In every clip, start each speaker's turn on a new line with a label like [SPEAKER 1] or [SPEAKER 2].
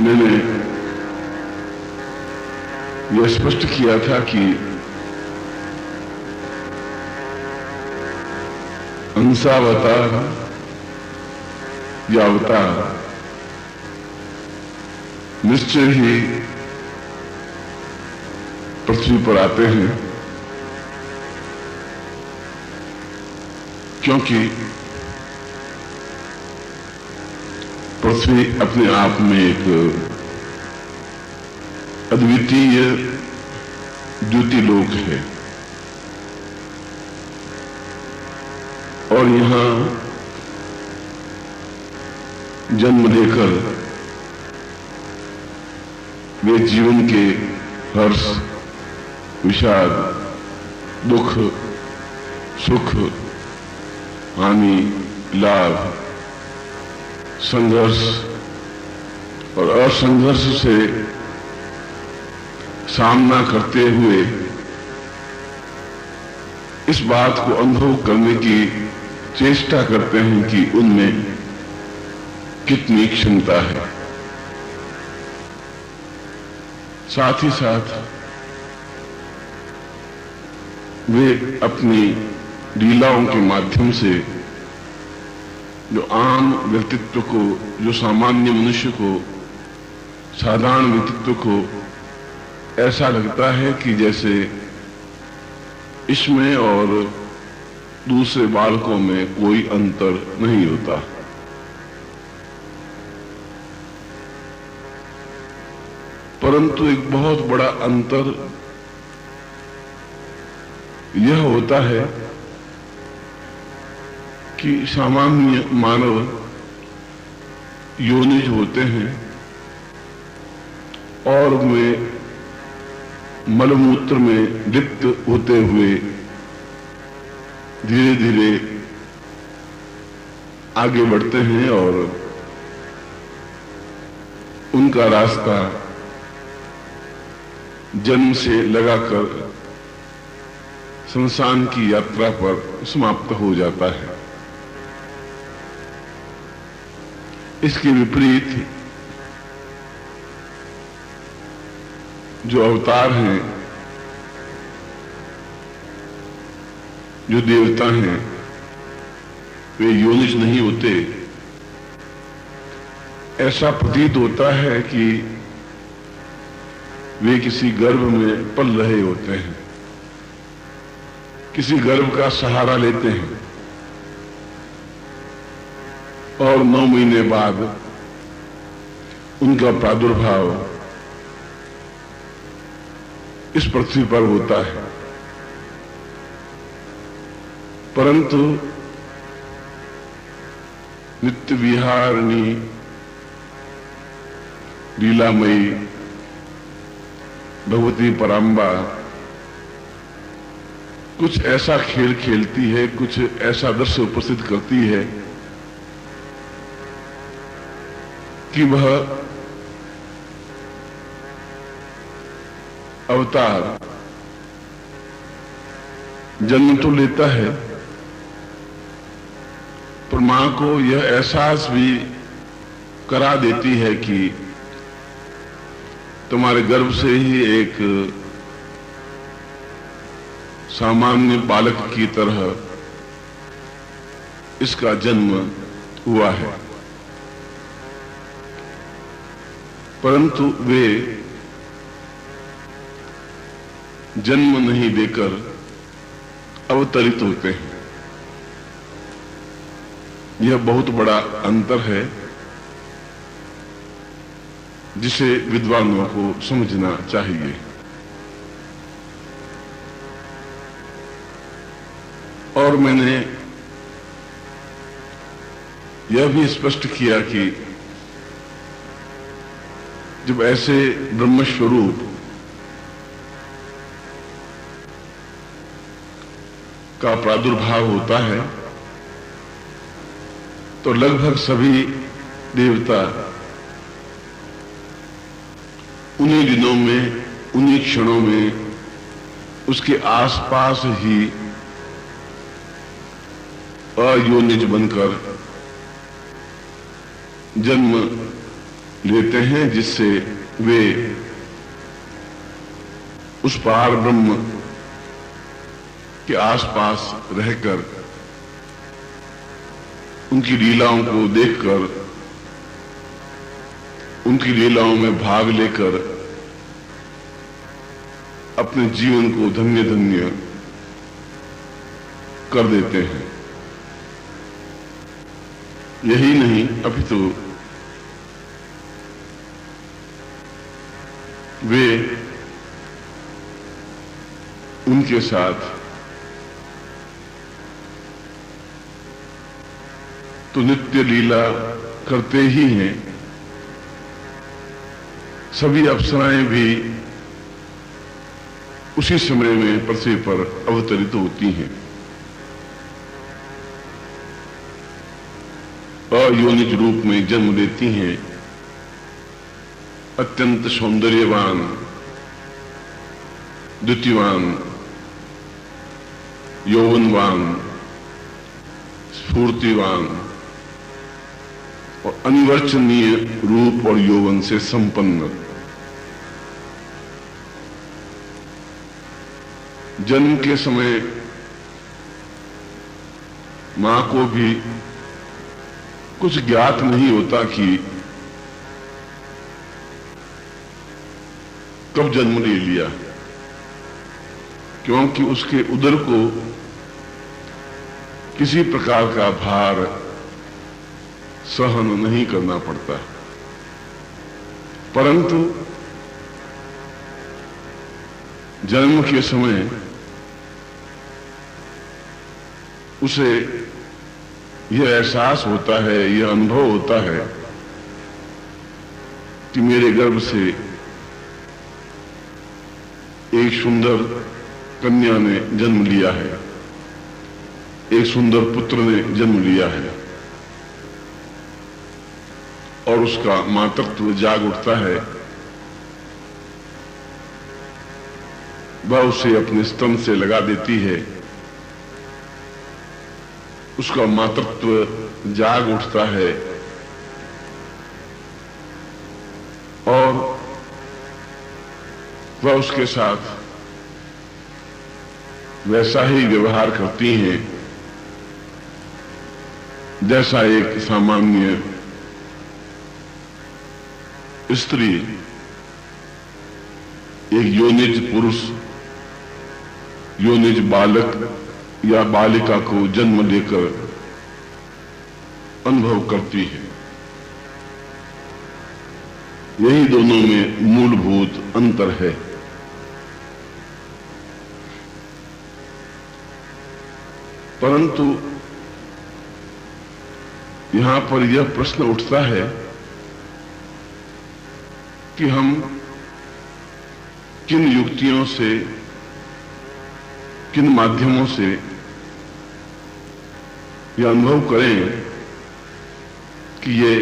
[SPEAKER 1] मैंने यह स्पष्ट किया था कि अंशावतार या अवतार निश्चय ही पृथ्वी पर आते हैं, क्योंकि पृथ्वी अपने आप में एक अद्वितीय द्युतिलोक है और यहां जन्म लेकर वे जीवन के हर्ष, विषाद, दुख, सुख, हानि, लाभ, संघर्ष और असंघर्ष से सामना करते हुए इस बात को अनुभव करने की चेष्टा करते हैं कि उनमें कितनी क्षमता है। साथ ही साथ वे अपनी लीलाओं के माध्यम से जो आम व्यक्तित्व को, जो सामान्य मनुष्य को, साधारण व्यक्तित्व को ऐसा लगता है कि जैसे इसमें और दूसरे बालकों में कोई अंतर नहीं होता। परंतु एक बहुत बड़ा अंतर यह होता है कि सामान्य मानव योनिज होते हैं और वे मलमूत्र में लिप्त होते हुए धीरे धीरे आगे बढ़ते हैं और उनका रास्ता जन्म से लगाकर शमशान की यात्रा पर समाप्त हो जाता है। इसके विपरीत जो अवतार हैं, जो देवता हैं, वे योनिज नहीं होते। ऐसा प्रतीत होता है कि वे किसी गर्भ में पल रहे होते हैं, किसी गर्भ का सहारा लेते हैं और 9 महीने बाद उनका प्रादुर्भाव इस पृथ्वी पर होता है। परंतु नित्य विहारिणी लीलामयी भगवती पराम्बा कुछ ऐसा खेल खेलती है, कुछ ऐसा दृश्य उपस्थित करती है कि वह अवतार जन्म तो लेता है, पर मां को यह एहसास भी करा देती है कि तुम्हारे गर्भ से ही एक सामान्य बालक की तरह इसका जन्म हुआ है। परंतु वे जन्म नहीं देकर अवतरित होते हैं। यह बहुत बड़ा अंतर है जिसे विद्वानों को समझना चाहिए। और मैंने यह भी स्पष्ट किया कि जब ऐसे ब्रह्मस्वरूप का प्रादुर्भाव होता है तो लगभग सभी देवता उन्हीं दिनों में, उन्हीं क्षणों में उसके आसपास ही अयोनिज बनकर जन्म लेते हैं जिससे वे उस पार ब्रह्म के आसपास रहकर उनकी लीलाओं को देखकर, उनकी लीलाओं में भाग लेकर अपने जीवन को धन्य धन्य कर देते हैं। यही नहीं, अपितु वे उनके साथ तो नित्य लीला करते ही हैं। सभी अप्सराएं भी उसी समय में पृथ्वी पर अवतरित होती हैं। अयोनिज रूप में जन्म लेती हैं। अत्यंत सौंदर्यवान, द्युतिवान, यौवनवान, स्फूर्तिवान और अनिवर्चनीय रूप और यौवन से संपन्न। जन्म के समय मां को भी कुछ ज्ञात नहीं होता कि कब जन्म ले लिया, क्योंकि उसके उदर को किसी प्रकार का भार सहन नहीं करना पड़ता। परंतु जन्म के समय उसे यह एहसास होता है, यह अनुभव होता है कि मेरे गर्भ से एक सुंदर कन्या ने जन्म लिया है, एक सुंदर पुत्र ने जन्म लिया है, और उसका मातृत्व जाग उठता है। वह उसे अपने स्तन से लगा देती है, उसका मातृत्व जाग उठता है और वह उसके साथ वैसा ही व्यवहार करती हैं जैसा एक सामान्य स्त्री एक योनिज पुरुष, योनिज बालक या बालिका को जन्म लेकर अनुभव करती है। यही दोनों में मूलभूत अंतर है। परंतु यहां पर यह प्रश्न उठता है कि हम किन युक्तियों से, किन माध्यमों से यह अनुभव करें कि ये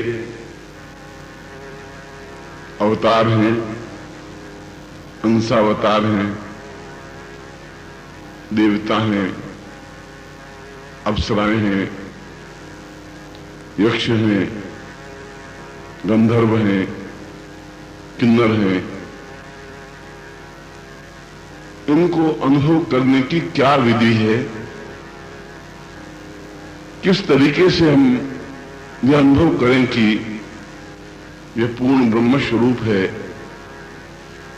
[SPEAKER 1] अवतार हैं, अंशावतार हैं, देवता हैं, अप्सराएं हैं, यक्ष हैं, गंधर्व हैं, किन्नर हैं। इनको अनुभव करने की क्या विधि है? किस तरीके से हम यह अनुभव करें कि यह पूर्ण ब्रह्म स्वरूप है,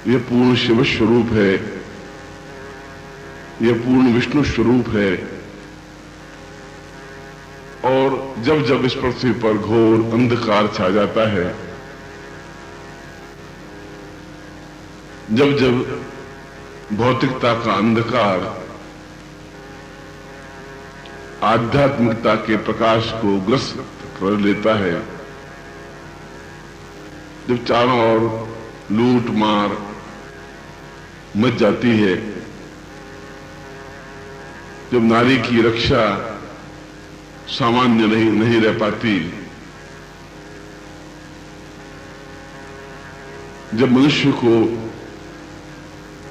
[SPEAKER 1] यह पूर्ण शिव स्वरूप है, यह पूर्ण विष्णु स्वरूप है। और जब जब इस पृथ्वी पर घोर अंधकार छा जाता है, जब जब भौतिकता का अंधकार आध्यात्मिकता के प्रकाश को ग्रस्त कर लेता है, जब चारों ओर लूट मार मच जाती है, जब नारी की रक्षा सामान्य नहीं रह पाती, जब मनुष्य को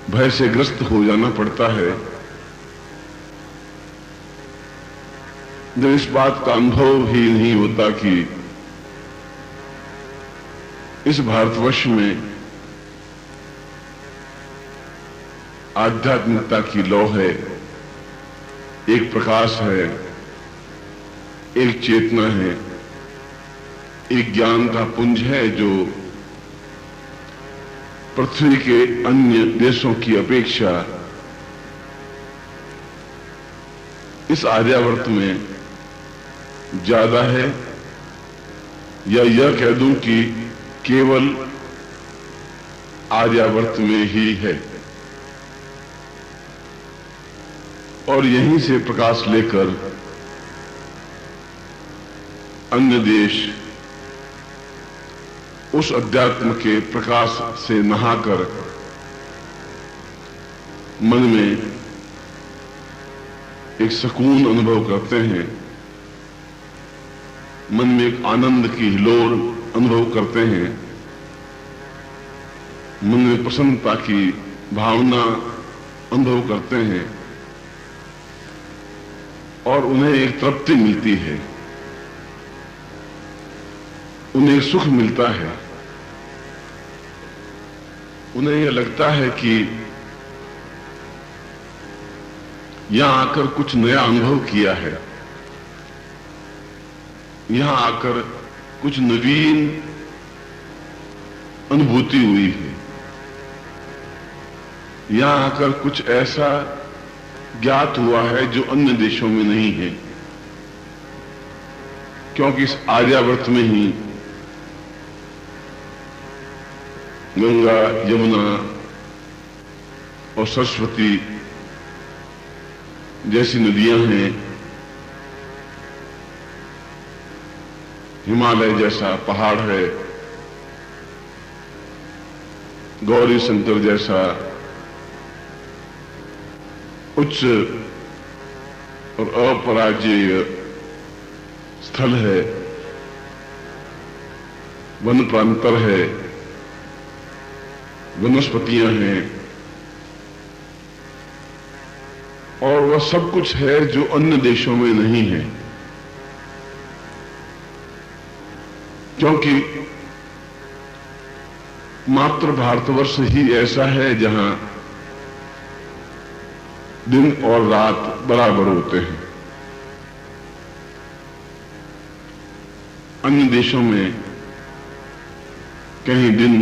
[SPEAKER 1] भय से ग्रस्त हो जाना पड़ता है, जब इस बात का अनुभव ही नहीं होता कि इस भारतवर्ष में आध्यात्मिकता की लौ है, एक प्रकाश है, एक चेतना है, एक ज्ञान का पुंज है जो पृथ्वी के अन्य देशों की अपेक्षा इस आर्यावर्त में ज्यादा है, या यह कह दूं कि केवल आर्यावर्त में ही है। और यहीं से प्रकाश लेकर अन्य देश उस अध्यात्म के प्रकाश से नहाकर मन में एक सुकून अनुभव करते हैं, मन में एक आनंद की हिलोर अनुभव करते हैं, मन में प्रसन्नता की भावना अनुभव करते हैं और उन्हें एक तृप्ति मिलती है, उन्हें सुख मिलता है। उन्हें यह लगता है कि यहां आकर कुछ नया अनुभव किया है, यहां आकर कुछ नवीन अनुभूति हुई है, यहां आकर कुछ ऐसा ज्ञात हुआ है जो अन्य देशों में नहीं है, क्योंकि इस आर्यावर्त में ही गंगा, यमुना और सरस्वती जैसी नदियां हैं, हिमालय जैसा पहाड़ है, गौरी शंकर जैसा उच्च और अपराजय स्थल है, वन प्रांतर है, वनस्पतियां हैं, और वह सब कुछ है जो अन्य देशों में नहीं है, क्योंकि मात्र भारतवर्ष ही ऐसा है जहां दिन और रात बराबर होते हैं। अन्य देशों में कहीं दिन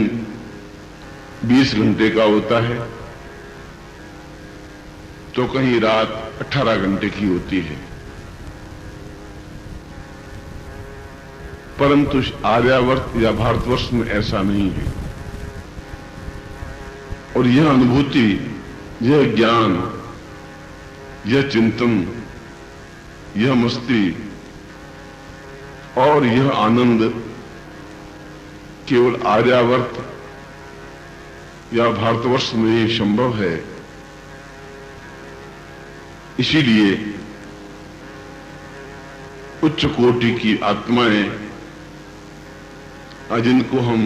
[SPEAKER 1] 20 घंटे का होता है तो कहीं रात 18 घंटे की होती है, परंतु आर्यावर्त या भारतवर्ष में ऐसा नहीं है। और यह अनुभूति, यह ज्ञान, यह चिंतन, यह मस्ती और यह आनंद केवल आर्यावर्त या भारतवर्ष में ही संभव है। इसीलिए उच्च कोटि की आत्माएं, जिनको हम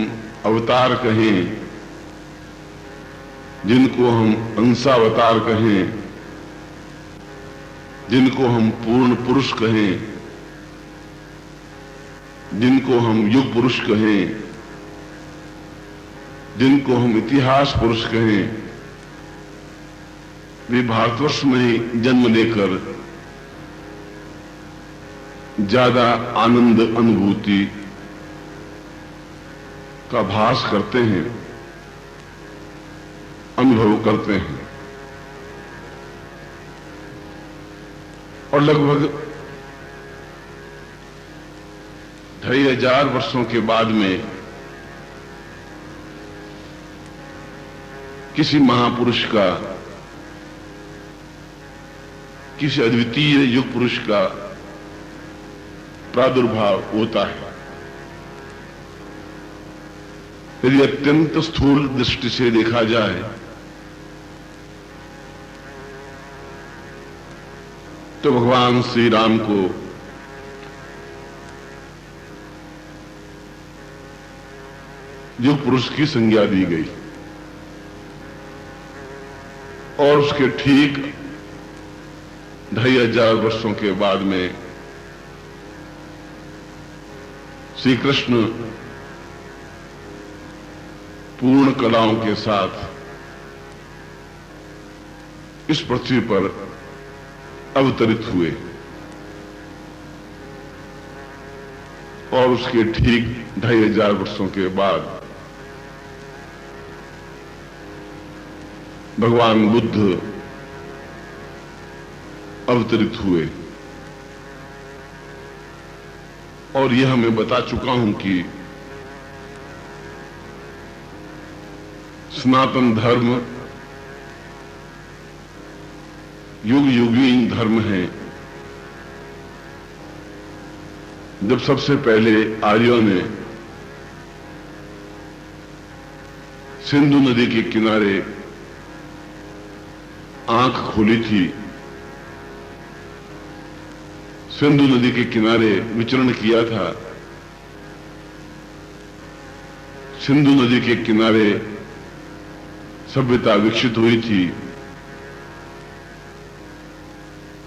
[SPEAKER 1] अवतार कहें, जिनको हम अंशावतार कहें, जिनको हम पूर्ण पुरुष कहें, जिनको हम युग पुरुष कहें, जिनको हम इतिहास पुरुष कहें, वे भारतवर्ष में ही जन्म लेकर ज्यादा आनंद अनुभूति का भास करते हैं, अनुभव करते हैं। और लगभग 2500 वर्षों के बाद में किसी महापुरुष का, किसी अद्वितीय युग पुरुष का प्रादुर्भाव होता है। यदि अत्यंत स्थूल दृष्टि से देखा जाए तो भगवान श्री राम को युग पुरुष की संज्ञा दी गई और उसके ठीक 2500 वर्षों के बाद में श्री कृष्ण पूर्ण कलाओं के साथ इस पृथ्वी पर अवतरित हुए और उसके ठीक 2500 वर्षों के बाद भगवान बुद्ध अवतरित हुए। और यह मैं बता चुका हूं कि सनातन धर्म युग युगीन धर्म है। जब सबसे पहले आर्यों ने सिंधु नदी के किनारे आंख खोली थी, सिंधु नदी के किनारे विचरण किया था, सिंधु नदी के किनारे सभ्यता विकसित हुई थी,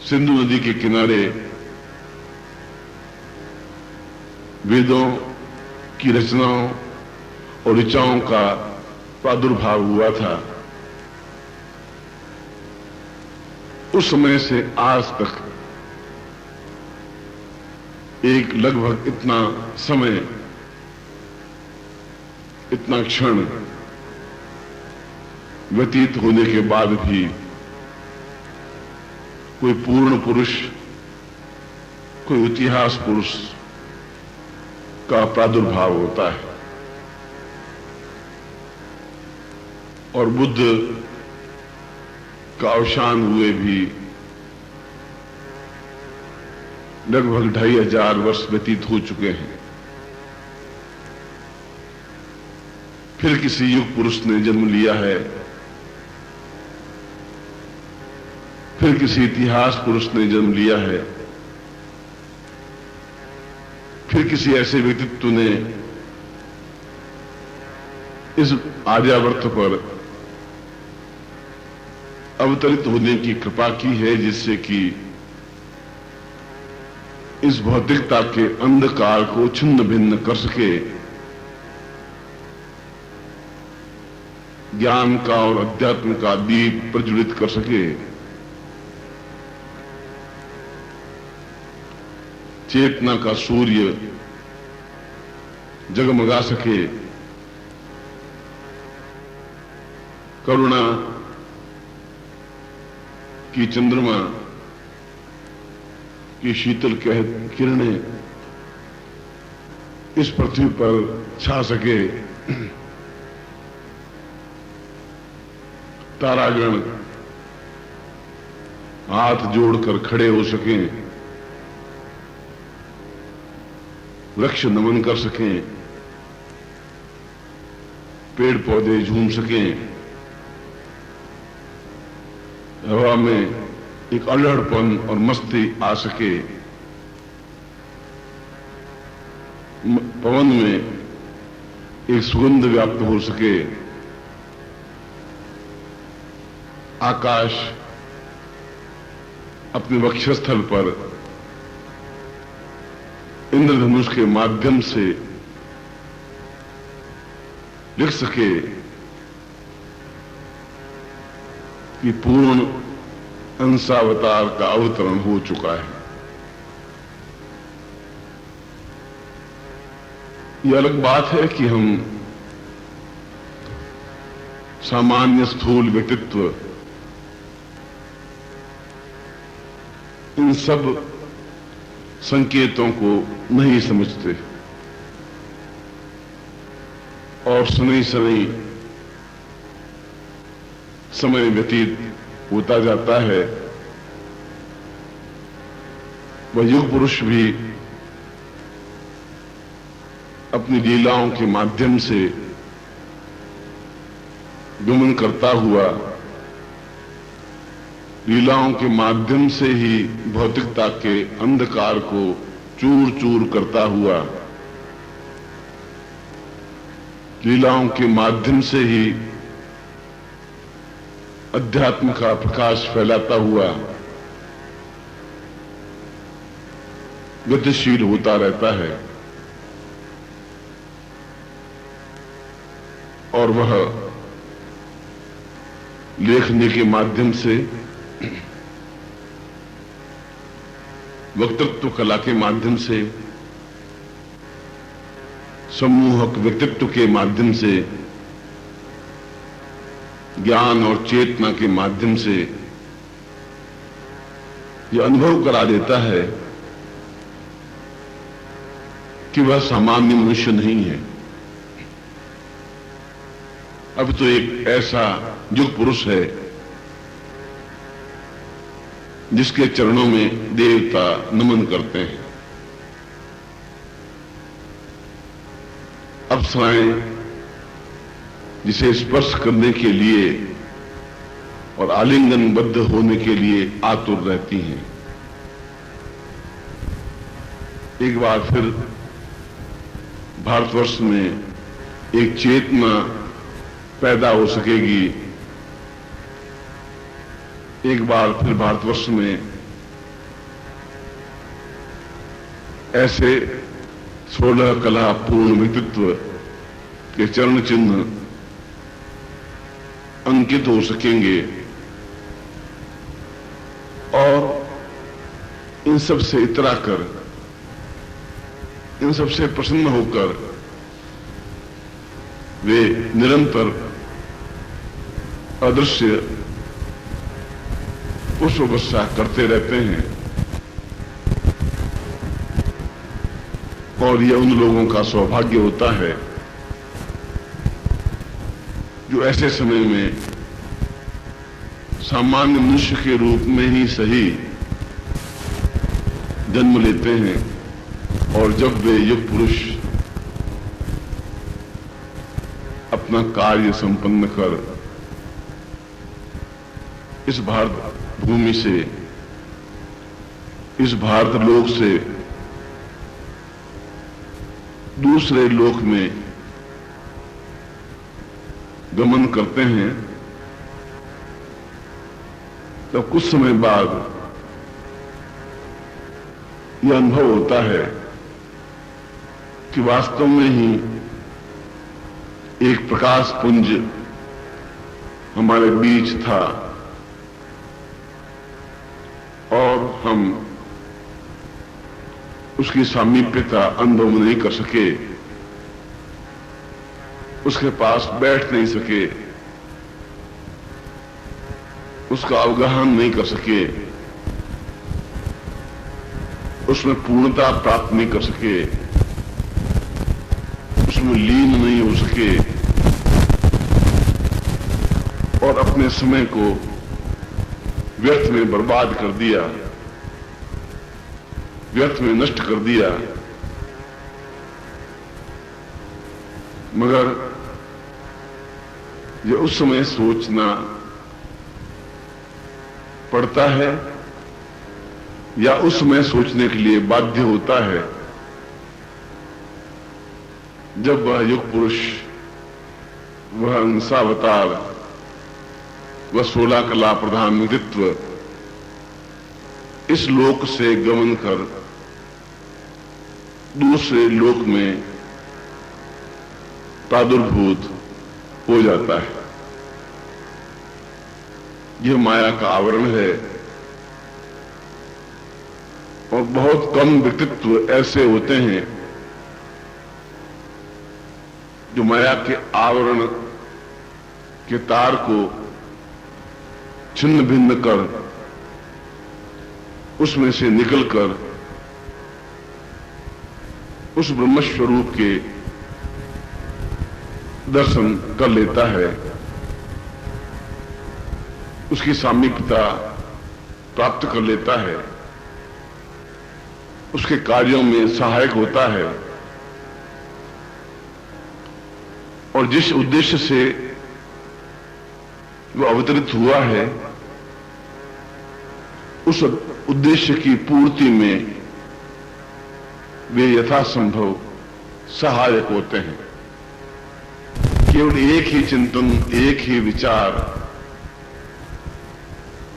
[SPEAKER 1] सिंधु नदी के किनारे वेदों की रचनाओं और ऋचाओं का प्रादुर्भाव हुआ था। उस समय से आज तक एक लगभग इतना समय, इतना क्षण व्यतीत होने के बाद भी कोई पूर्ण पुरुष, कोई इतिहास पुरुष का प्रादुर्भाव होता है। और बुद्ध का अवसान हुए भी लगभग 2500 वर्ष व्यतीत हो चुके हैं। फिर किसी युग पुरुष ने जन्म लिया है, फिर किसी इतिहास पुरुष ने जन्म लिया है, फिर किसी ऐसे व्यक्तित्व ने इस आर्यावर्त पर अवतरित होने की कृपा की है, जिससे कि इस भौतिकता के अंधकार को छिन्न भिन्न कर सके, ज्ञान का और अध्यात्म का दीप प्रज्वलित कर सके, चेतना का सूर्य जगमगा सके, करुणा की चंद्रमा की शीतल किरणें इस पृथ्वी पर छा सके, तारागण हाथ जोड़कर खड़े हो सकें, वृक्ष नमन कर सकें, पेड़ पौधे झूम सकें, हवा में एक अल्हड़पन और मस्ती आ सके, पवन में एक सुगंध व्याप्त हो सके, आकाश अपने वक्षस्थल पर इंद्रधनुष के माध्यम से लिख सके कि पूर्ण अंशावतार का अवतरण हो चुका है। यह अलग बात है कि हम सामान्य स्थूल व्यक्तित्व इन सब संकेतों को नहीं समझते और शनै शनै समय व्यतीत होता जाता है। वह युग पुरुष भी अपनी लीलाओं के माध्यम से गमन करता हुआ, लीलाओं के माध्यम से ही भौतिकता के अंधकार को चूर चूर करता हुआ, लीलाओं के माध्यम से ही अध्यात्म का प्रकाश फैलाता हुआ गतिशील होता रहता है। और वह लेखनी के माध्यम से, वक्तृत्व कला के माध्यम से, सम्मोहक व्यक्तित्व के माध्यम से, ज्ञान और चेतना के माध्यम से यह अनुभव करा देता है कि वह सामान्य मनुष्य नहीं है। अब तो एक ऐसा युग पुरुष है जिसके चरणों में देवता नमन करते हैं। अप्सराएं जिसे स्पर्श करने के लिए और आलिंगनबद्ध होने के लिए आतुर रहती हैं। एक बार फिर भारतवर्ष में एक चेतना पैदा हो सकेगी। एक बार फिर भारतवर्ष में ऐसे 16 कला पूर्ण व्यक्तित्व के चरण चिन्ह अंकित हो सकेंगे और इन सब से इतरा कर, इन सब से प्रसन्न होकर वे निरंतर अदृश्य पुष्प वर्षा करते रहते हैं। और यह उन लोगों का सौभाग्य होता है जो ऐसे समय में सामान्य मनुष्य के रूप में ही सही जन्म लेते हैं। और जब वे युग पुरुष अपना कार्य संपन्न कर इस भारत भूमि से, इस भारत लोक से दूसरे लोक में गमन करते हैं, तब कुछ समय बाद यह अनुभव होता है कि वास्तव में ही एक प्रकाश पुंज हमारे बीच था और हम उसकी सामीप्यता अनुभव नहीं कर सके, उसके पास बैठ नहीं सके, उसका अवगाहन नहीं कर सके, उसमें पूर्णता प्राप्त नहीं कर सके, उसमें लीन नहीं हो सके और अपने समय को व्यर्थ में बर्बाद कर दिया, व्यर्थ में नष्ट कर दिया। मगर ये उस समय सोचना पड़ता है या उस समय सोचने के लिए बाध्य होता है जब वह युग पुरुष, वह अंशावतार, वह 16 कला प्रधान व्यक्तित्व इस लोक से गमन कर दूसरे लोक में प्रादुर्भूत हो जाता है। यह माया का आवरण है और बहुत कम व्यक्तित्व ऐसे होते हैं जो माया के आवरण के तार को छिन्न भिन्न कर उसमें से निकलकर उस ब्रह्मस्वरूप के दर्शन कर लेता है, उसकी सामीप्यता प्राप्त कर लेता है, उसके कार्यों में सहायक होता है और जिस उद्देश्य से वो अवतरित हुआ है उस उद्देश्य की पूर्ति में वे यथासंभव सहायक होते हैं। केवल एक ही चिंतन, एक ही विचार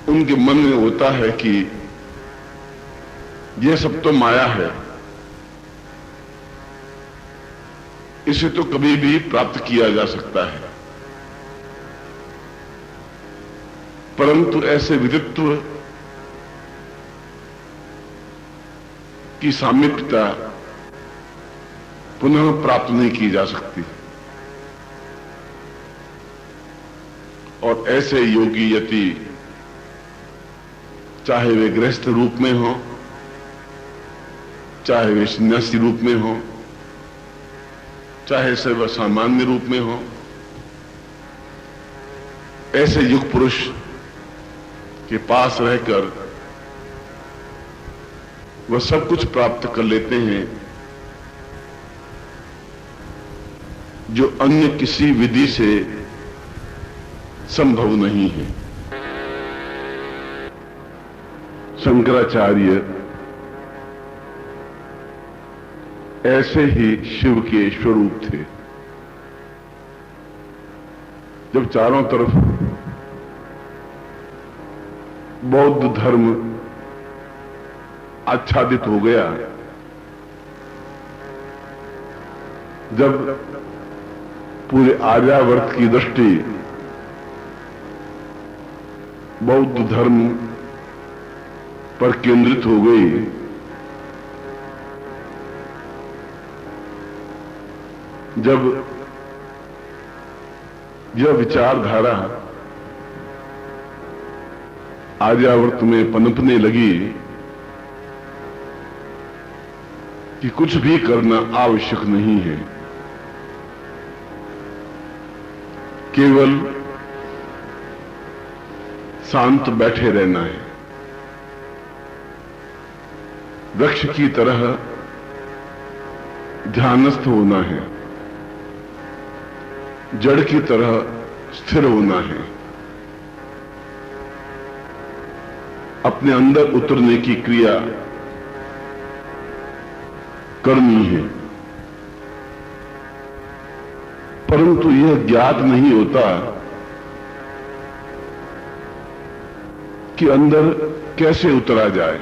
[SPEAKER 1] उनके मन में होता है कि यह सब तो माया है, इसे तो कभी भी प्राप्त किया जा सकता है। परंतु ऐसे विदित्व की सामीप्यता पुनः प्राप्त नहीं की जा सकती। और ऐसे योगी यति चाहे वे गृहस्थ रूप में हो, चाहे वे सन्यासी रूप में हो, चाहे सर्व सामान्य रूप में हो, ऐसे युग पुरुष के पास रहकर वह सब कुछ प्राप्त कर लेते हैं जो अन्य किसी विधि से संभव नहीं है। शंकराचार्य ऐसे ही शिव के स्वरूप थे। जब चारों तरफ बौद्ध धर्म आच्छादित हो गया, जब पूरे आर्यावर्त की दृष्टि बौद्ध धर्म पर केंद्रित हो गई, जब यह विचारधारा आर्यावर्त में पनपने लगी कि कुछ भी करना आवश्यक नहीं है, केवल शांत बैठे रहना है, वृक्ष की तरह ध्यानस्थ होना है, जड़ की तरह स्थिर होना है, अपने अंदर उतरने की क्रिया करनी है। परंतु यह ज्ञात नहीं होता कि अंदर कैसे उतरा जाए।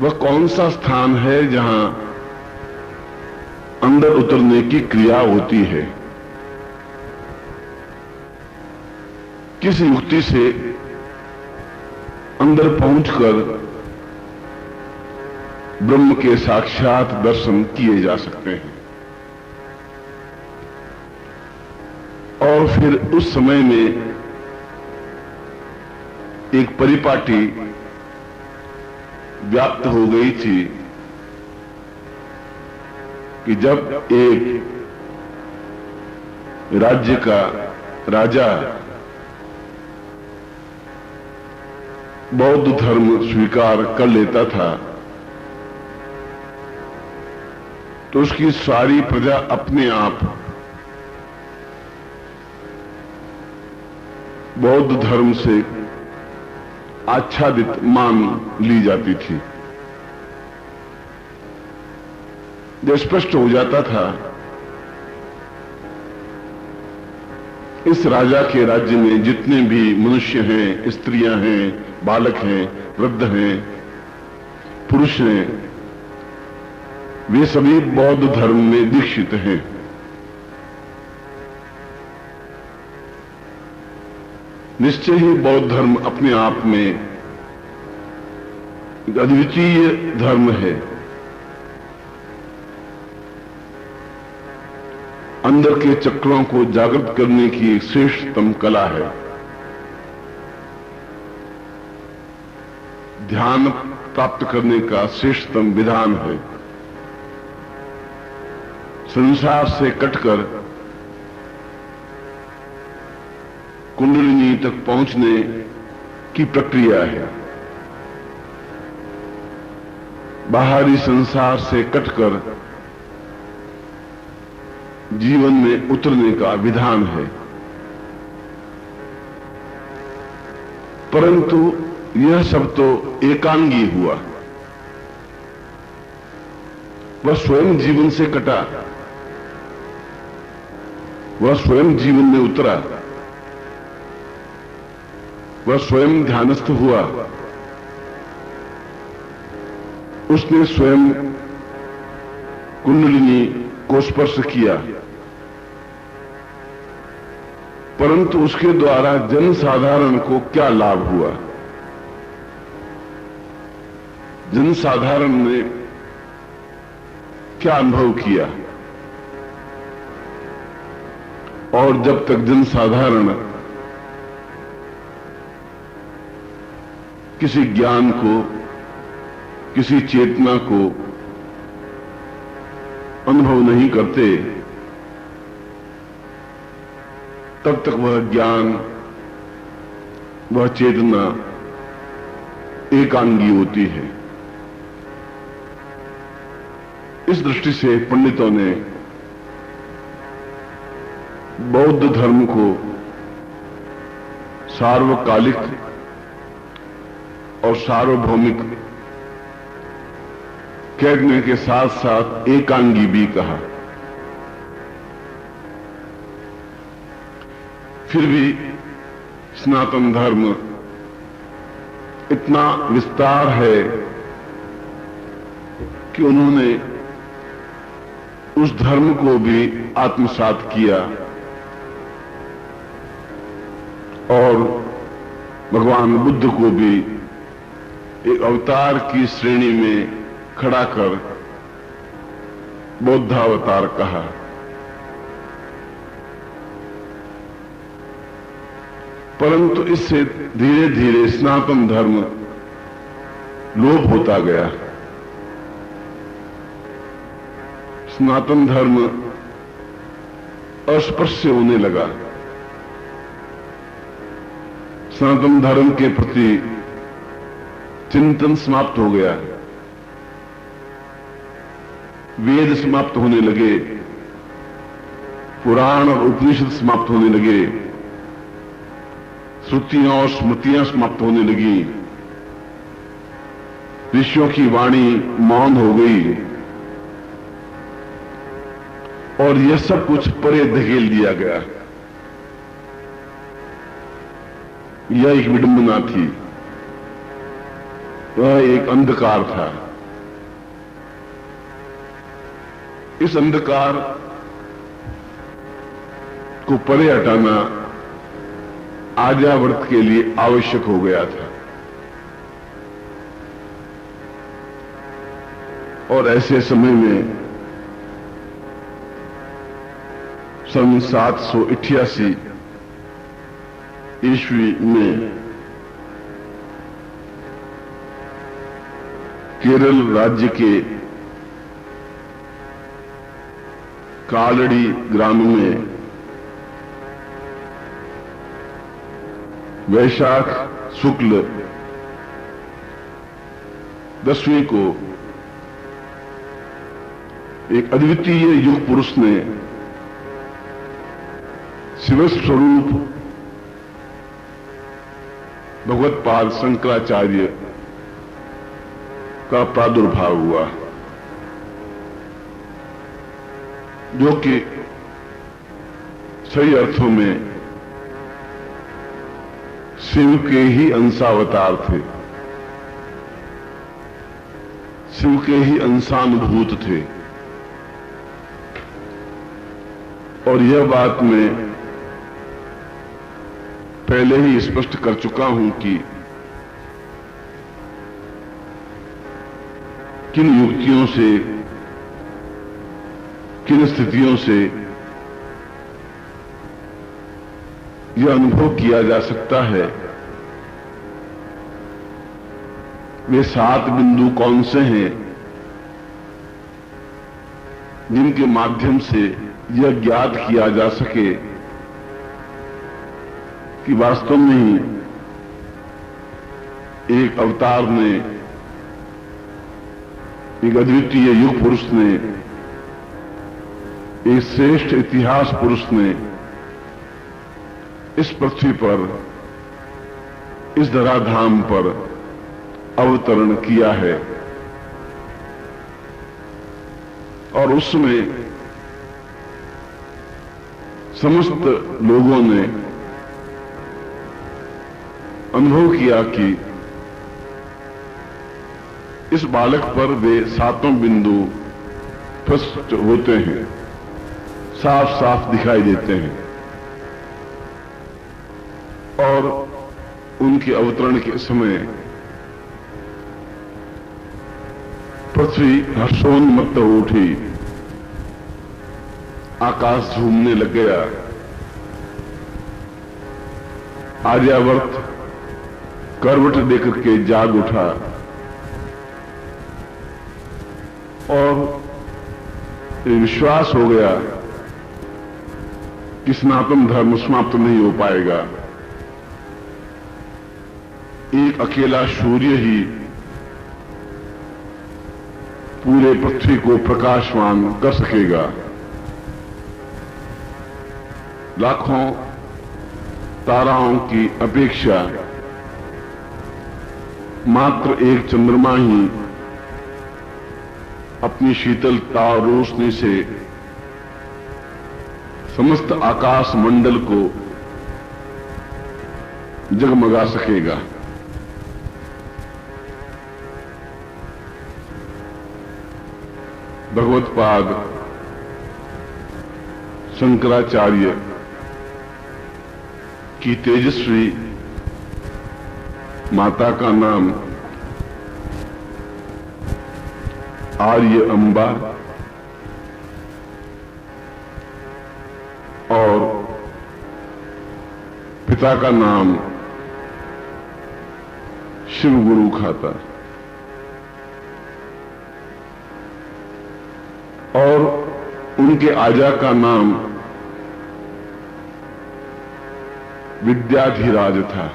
[SPEAKER 1] वह कौन सा स्थान है जहां अंदर उतरने की क्रिया होती है। किस युक्ति से अंदर पहुंचकर ब्रह्म के साक्षात दर्शन किए जा सकते हैं। और फिर उस समय में एक परिपाटी व्याप्त हो गई थी कि जब एक राज्य का राजा बौद्ध धर्म स्वीकार कर लेता था तो उसकी सारी प्रजा अपने आप बौद्ध धर्म से आच्छादित मान ली जाती थी। जो स्पष्ट हो जाता था इस राजा के राज्य में जितने भी मनुष्य हैं, स्त्रियां हैं, बालक हैं, वृद्ध हैं, पुरुष हैं, वे सभी बौद्ध धर्म में दीक्षित हैं। निश्चय ही बौद्ध धर्म अपने आप में एक अद्वितीय धर्म है। अंदर के चक्रों को जागृत करने की एक श्रेष्ठतम कला है। ध्यान प्राप्त करने का श्रेष्ठतम विधान है। संसार से कटकर कुंडलिनी तक पहुंचने की प्रक्रिया है। बाहरी संसार से कटकर जीवन में उतरने का विधान है। परंतु यह सब तो एकांगी हुआ। वह स्वयं जीवन से कटा, वह स्वयं जीवन में उतरा, वह स्वयं ध्यानस्थ हुआ, उसने स्वयं कुंडलिनी को स्पर्श किया परंतु उसके द्वारा जनसाधारण को क्या लाभ हुआ, जनसाधारण ने क्या अनुभव किया। और जब तक जनसाधारण किसी ज्ञान को, किसी चेतना को अनुभव नहीं करते, तब तक वह ज्ञान, वह चेतना एकांगी होती है। इस दृष्टि से पंडितों ने बौद्ध धर्म को सार्वकालिक और सार्वभौमिक कहने के साथ साथ एकांगी भी कहा। फिर भी सनातन धर्म इतना विस्तार है कि उन्होंने उस धर्म को भी आत्मसात किया और भगवान बुद्ध को भी एक अवतार की श्रेणी में खड़ा कर बौद्धावतार कहा। परंतु इससे धीरे धीरे सनातन धर्म लोप होता गया। सनातन धर्म अस्पृश्य होने लगा। सनातन धर्म के प्रति चिंतन समाप्त हो गया। वेद समाप्त होने लगे, पुराण और उपनिषद समाप्त होने लगे, श्रुतियां और स्मृतियां समाप्त होने लगी, ऋषियों की वाणी मौन हो गई और यह सब कुछ परे धकेल दिया गया। यह एक विडंबना थी, यह एक अंधकार था। इस अंधकार को परे हटाना आर्यावर्त के लिए आवश्यक हो गया था। और ऐसे समय में सन 788 ईस्वी में केरल राज्य के कालड़ी ग्राम में वैशाख शुक्ल 10वीं को एक अद्वितीय युग पुरुष ने शिव स्वरूप भगवत्पाद शंकराचार्य का प्रादुर्भाव हुआ, जो कि सही अर्थों में शिव के ही अंशावतार थे, शिव के ही अंशानुभूत थे। और यह बात मैं पहले ही स्पष्ट कर चुका हूं कि किन युक्तियों से, किन स्थितियों से यह अनुभव किया जा सकता है। वे 7 बिंदु कौन से हैं जिनके माध्यम से यह ज्ञात किया जा सके कि वास्तव में ही एक अवतार ने, एक अद्वितीय युग पुरुष ने, एक श्रेष्ठ इतिहास पुरुष ने इस पृथ्वी पर, इस धराधाम पर अवतरण किया है। और उसमें समस्त लोगों ने अनुभव किया कि इस बालक पर वे 7 बिंदु स्पष्ट होते हैं, साफ साफ दिखाई देते हैं। और उनके अवतरण के समय पृथ्वी हर्षोन्मत्त हो उठी, आकाश झूमने लग गया, आर्यावर्त करवट देकर के जाग उठा और विश्वास हो गया कि सनातन धर्म समाप्त नहीं हो पाएगा। एक अकेला सूर्य ही पूरे पृथ्वी को प्रकाशवान कर सकेगा। लाखों ताराओं की अपेक्षा मात्र एक चंद्रमा ही अपनी शीतलता और रोशनी से समस्त आकाश मंडल को जगमगा सकेगा। भगवत्पाद शंकराचार्य की तेजस्वी माता का नाम आर्य अंबा और पिता का नाम शिव गुरु था और उनके आजा का नाम विद्याधिराज था।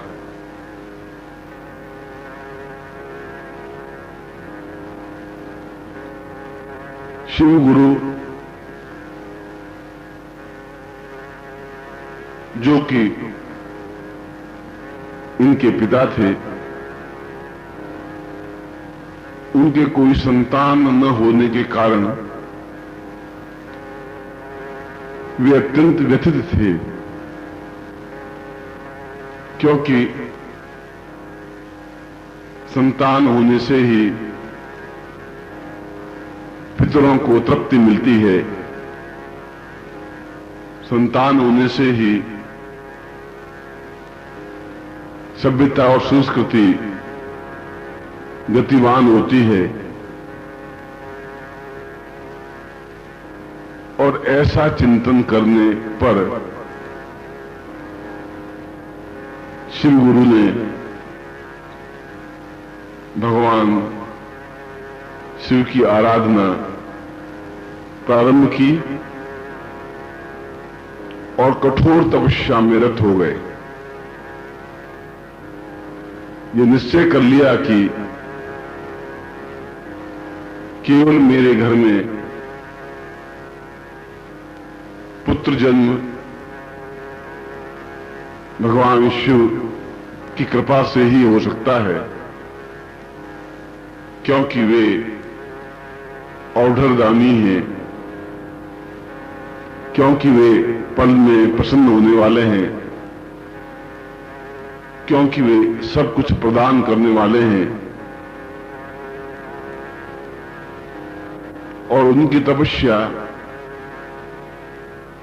[SPEAKER 1] शिव गुरु जो कि इनके पिता थे, उनके कोई संतान न होने के कारण वे अत्यंत व्यथित थे, क्योंकि संतान होने से ही पितरों को तृप्ति मिलती है, संतान होने से ही सभ्यता और संस्कृति गतिवान होती है। और ऐसा चिंतन करने पर शिव गुरु ने भगवान शिव की आराधना प्रारंभ की और कठोर तपस्या में रत हो गए। ये निश्चय कर लिया कि केवल मेरे घर में पुत्र जन्म भगवान शिव की कृपा से ही हो सकता है, क्योंकि वे औढ़रदानी हैं, क्योंकि वे पल में प्रसन्न होने वाले हैं, क्योंकि वे सब कुछ प्रदान करने वाले हैं। और उनकी तपस्या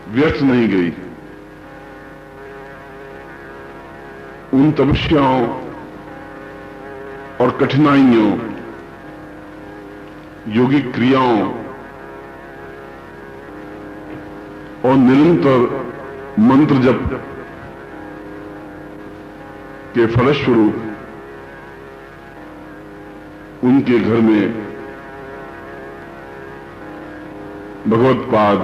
[SPEAKER 1] व्यर्थ नहीं गई। उन तपस्याओं और कठिनाइयों, योगिक क्रियाओं और निरंतर मंत्र जप के फलस्वरूप उनके घर में भगवत्पाद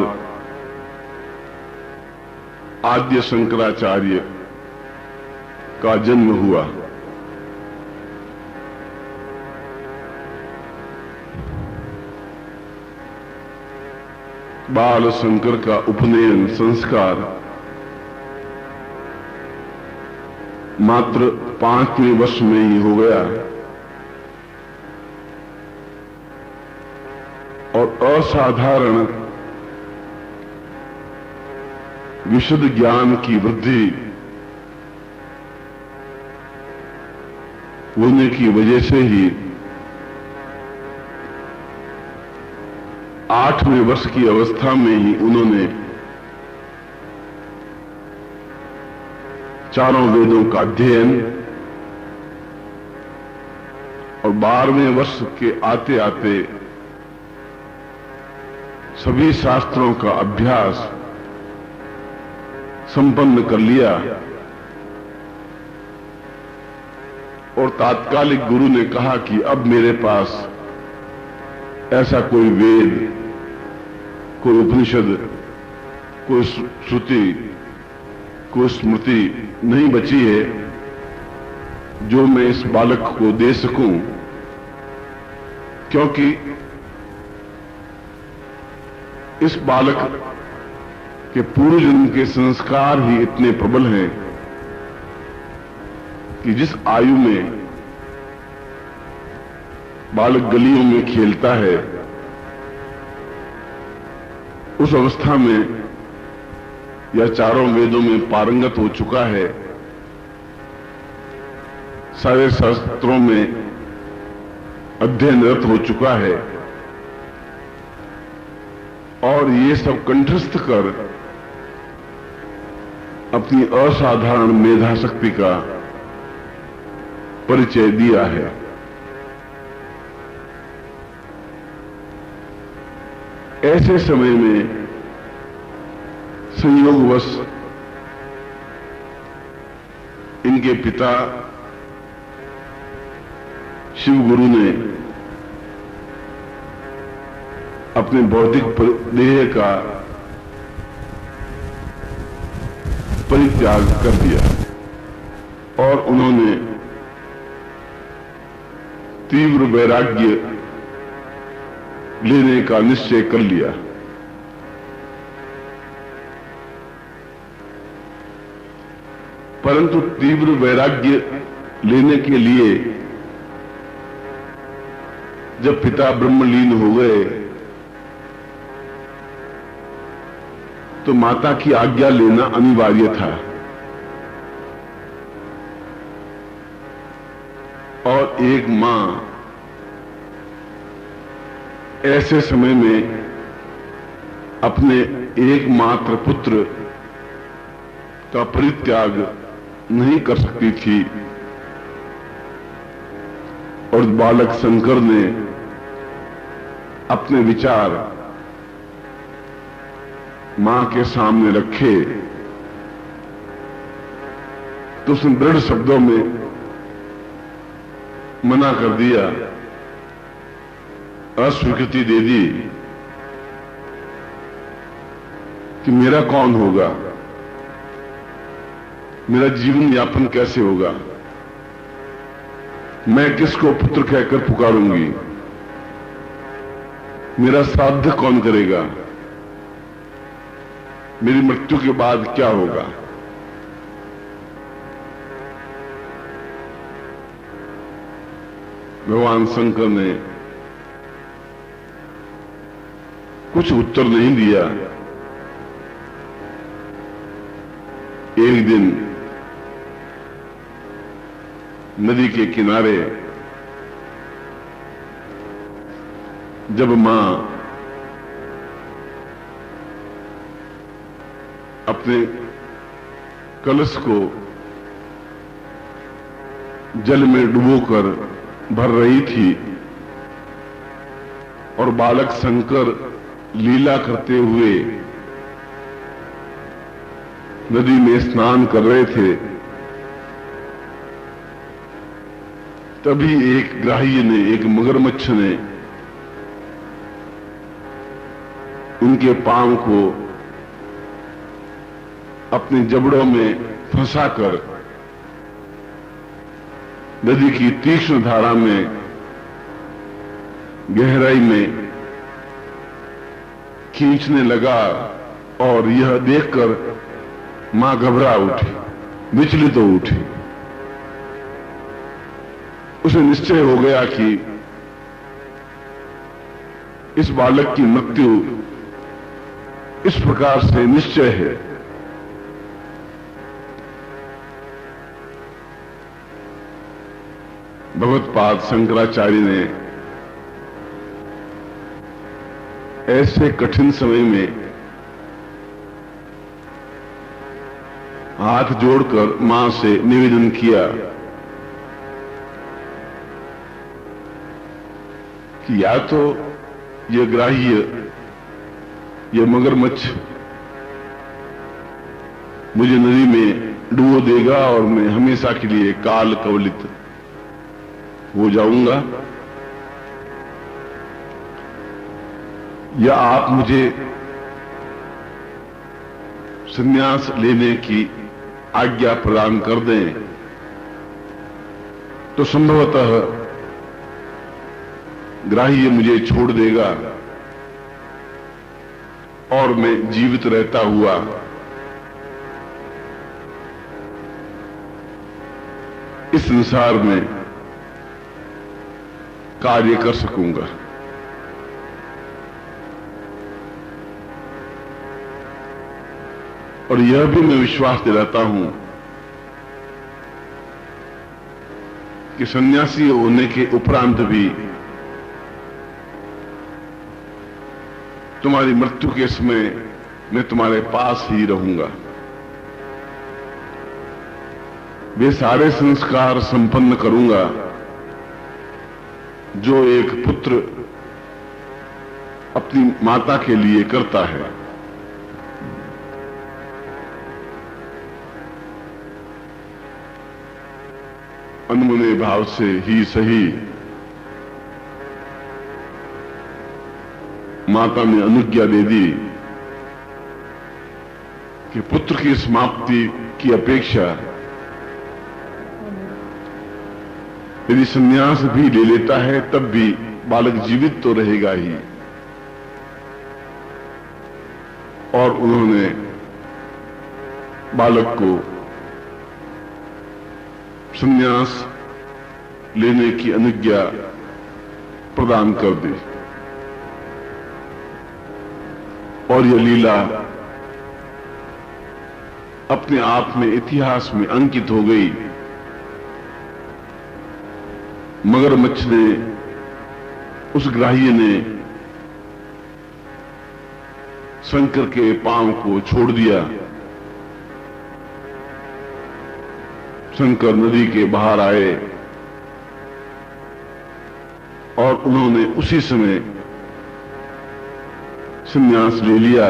[SPEAKER 1] आद्य शंकराचार्य का जन्म हुआ। बाल शंकर का उपनयन संस्कार मात्र 5वें वर्ष में ही हो गया और असाधारण विशुद्ध ज्ञान की वृद्धि होने की वजह से ही 8वें वर्ष की अवस्था में ही उन्होंने चारों वेदों का अध्ययन और 12वें वर्ष के आते आते सभी शास्त्रों का अभ्यास संपन्न कर लिया और तात्कालिक गुरु ने कहा कि अब मेरे पास ऐसा कोई वेद, कोई उपनिषद, कोई श्रुति, कोई स्मृति नहीं बची है जो मैं इस बालक को दे सकूं, क्योंकि इस बालक के पूर्व जन्म के संस्कार ही इतने प्रबल हैं कि जिस आयु में बालक गलियों में खेलता है, उस अवस्था में या चारों वेदों में पारंगत हो चुका है, सारे शास्त्रों में अध्ययनरत हो चुका है और ये सब कंठस्थ कर अपनी असाधारण मेधा शक्ति का परिचय दिया है। ऐसे समय में संयोगवश इनके पिता शिव गुरु ने अपने भौतिक देह का परित्याग कर दिया और उन्होंने तीव्र वैराग्य लेने का निश्चय कर लिया। परंतु तीव्र वैराग्य लेने के लिए जब पिता ब्रह्मलीन हो गए तो माता की आज्ञा लेना अनिवार्य था और एक मां ऐसे समय में अपने एकमात्र पुत्र का परित्याग नहीं कर सकती थी और बालक शंकर ने अपने विचार मां के सामने रखे तो उसने दृढ़ शब्दों में मना कर दिया, अस्वीकृति दे दी कि मेरा कौन होगा, मेरा जीवन यापन कैसे होगा, मैं किसको पुत्र कहकर पुकारूंगी, मेरा श्राद्ध कौन करेगा, मेरी मृत्यु के बाद क्या होगा। भगवान शंकर ने कुछ उत्तर नहीं दिया। एक दिन नदी के किनारे जब मां अपने कलश को जल में डुबोकर भर रही थी और बालक शंकर लीला करते हुए नदी में स्नान कर रहे थे, तभी एक ग्राह्य ने, एक मगरमच्छ ने उनके पांव को अपने जबड़ों में फंसाकर नदी की तीक्ष्ण धारा में, गहराई में खींचने लगा और यह देखकर मां घबरा उठी, विचलित हो उठी। उसे निश्चय हो गया कि इस बालक की मृत्यु इस प्रकार से निश्चय है। भगवत्पाद शंकराचार्य ने ऐसे कठिन समय में हाथ जोड़कर मां से निवेदन किया कि या तो यह ग्राह्य, यह मगरमच्छ मुझे नदी में डुबो देगा और मैं हमेशा के लिए काल कवलित हो जाऊंगा, या आप मुझे संन्यास लेने की आज्ञा प्रदान कर दें तो संभवतः ग्राह्य मुझे छोड़ देगा और मैं जीवित रहता हुआ इस संसार में कार्य कर सकूंगा। और यह भी मैं विश्वास दिलाता हूं कि सन्यासी होने के उपरांत भी तुम्हारी मृत्यु के समय मैं तुम्हारे पास ही रहूंगा। वे सारे संस्कार संपन्न करूंगा जो एक पुत्र अपनी माता के लिए करता है। अनमने भाव से ही सही माता ने अनुज्ञा दे दी कि पुत्र की समाप्ति की अपेक्षा यदि संन्यास भी ले लेता है तब भी बालक जीवित तो रहेगा ही। और उन्होंने बालक को संन्यास लेने की अनुज्ञा प्रदान कर दी। और यह लीला अपने आप में इतिहास में अंकित हो गई। मगरमच्छ ने, उस ग्राह्य ने शंकर के पांव को छोड़ दिया। शंकर नदी के बाहर आए और उन्होंने उसी समय संन्यास ले लिया।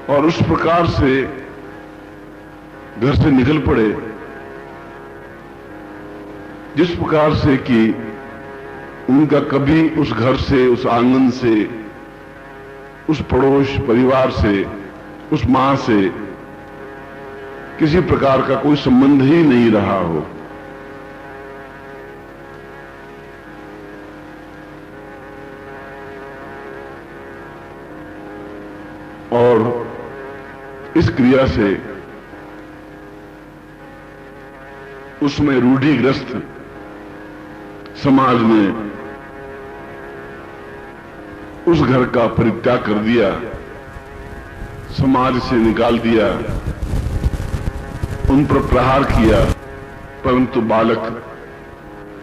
[SPEAKER 1] और उस प्रकार से घर से निकल पड़े जिस प्रकार से कि उनका कभी उस घर से, उस आंगन से, उस पड़ोस परिवार से, उस मां से किसी प्रकार का कोई संबंध ही नहीं रहा हो। और इस क्रिया से उसमें रूढ़िग्रस्त समाज ने उस घर का परित्याग कर दिया, समाज से निकाल दिया, उन पर प्रहार किया। परंतु बालक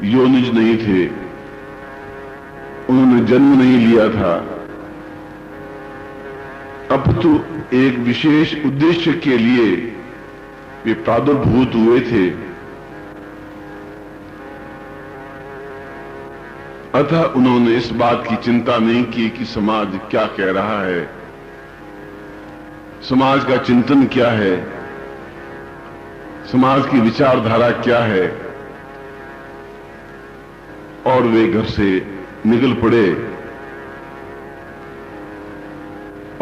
[SPEAKER 1] योनिज नहीं थे, उन्होंने जन्म नहीं लिया था, अपितु एक विशेष उद्देश्य के लिए वे प्रादुर्भूत हुए थे। अतः उन्होंने इस बात की चिंता नहीं की कि समाज क्या कह रहा है, समाज का चिंतन क्या है, समाज की विचारधारा क्या है। और वे घर से निकल पड़े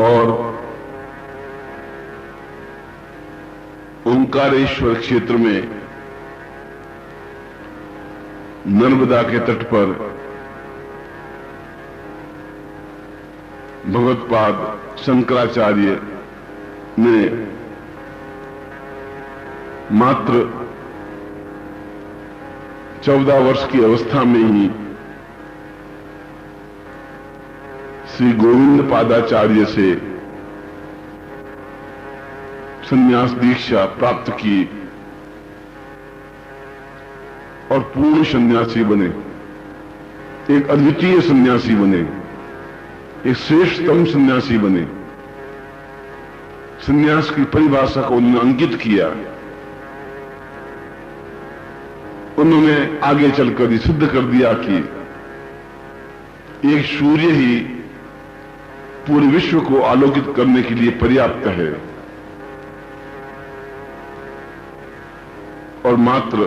[SPEAKER 1] और ओंकारेश्वर क्षेत्र में नर्मदा के तट पर भगवत्पाद शंकराचार्य ने मात्र 14 वर्ष की अवस्था में ही श्री गोविंद पादाचार्य से संन्यास दीक्षा प्राप्त की और पूर्ण सन्यासी बने, एक अद्वितीय सन्यासी बने, एक श्रेष्ठतम सन्यासी बने। संन्यास की परिभाषा को उन्होंने अंकित किया। उन्होंने आगे चलकर ये सिद्ध कर दिया कि एक सूर्य ही पूरे विश्व को आलोकित करने के लिए पर्याप्त है और मात्र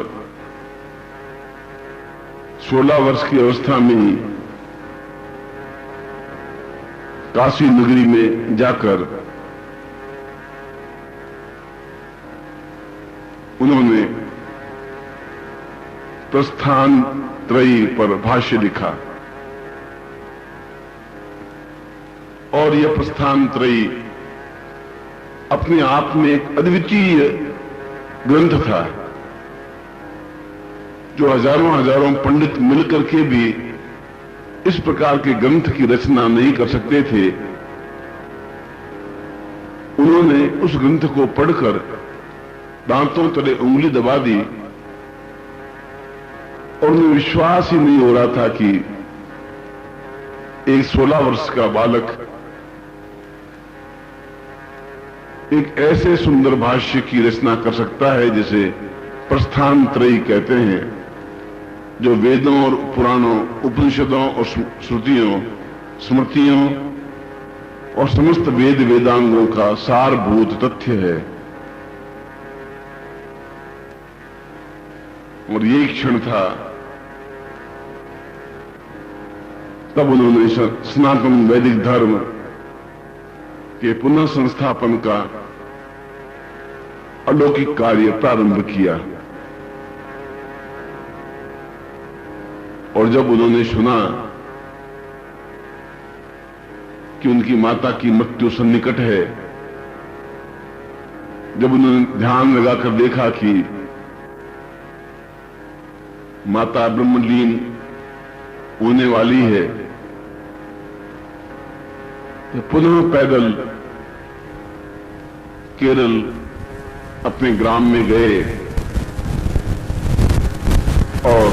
[SPEAKER 1] 16 वर्ष की अवस्था में ही काशी नगरी में जाकर उन्होंने प्रस्थान त्रयी पर भाष्य लिखा और यह प्रस्थान त्रयी अपने आप में एक अद्वितीय ग्रंथ था जो हजारों हजारों पंडित मिलकर के भी इस प्रकार के ग्रंथ की रचना नहीं कर सकते थे। उन्होंने उस ग्रंथ को पढ़कर दांतों तले उंगली दबा दी और उन्हें विश्वास ही नहीं हो रहा था कि एक 16 वर्ष का बालक एक ऐसे सुंदर भाष्य की रचना कर सकता है जिसे प्रस्थान त्रयी कहते हैं, जो वेदों और पुराणों, उपनिषदों और श्रुतियों, स्मृतियों और समस्त वेद वेदांगों का सारभूत तथ्य है। और यही क्षण था तब उन्होंने सनातन वैदिक धर्म के पुनः संस्थापन का अलौकिक कार्य प्रारंभ किया। और जब उन्होंने सुना कि उनकी माता की मृत्यु सन्निकट है, जब उन्होंने ध्यान लगाकर देखा कि माता ब्रह्मलीन होने वाली है, तो पुनः पैदल केरल अपने ग्राम में गए और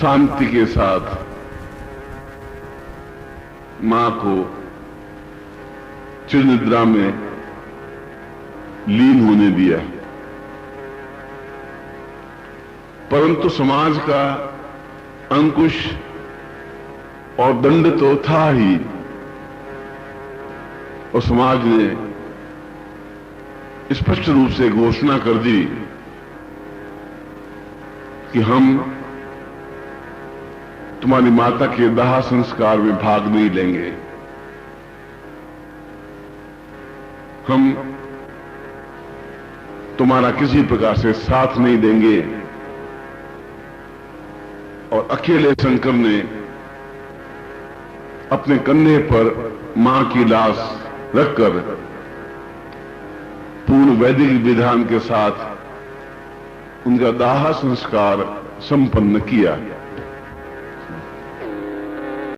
[SPEAKER 1] शांति के साथ मां को चिरनिद्रा में लीन होने दिया। परंतु समाज का अंकुश और दंड तो था ही, और समाज ने स्पष्ट रूप से घोषणा कर दी कि हम तुम्हारी माता के दाह संस्कार में भाग नहीं लेंगे, हम तुम्हारा किसी प्रकार से साथ नहीं देंगे। और अकेले शंकर ने अपने कंधे पर मां की लाश रखकर पूर्ण वैदिक विधान के साथ उनका दाह संस्कार संपन्न किया।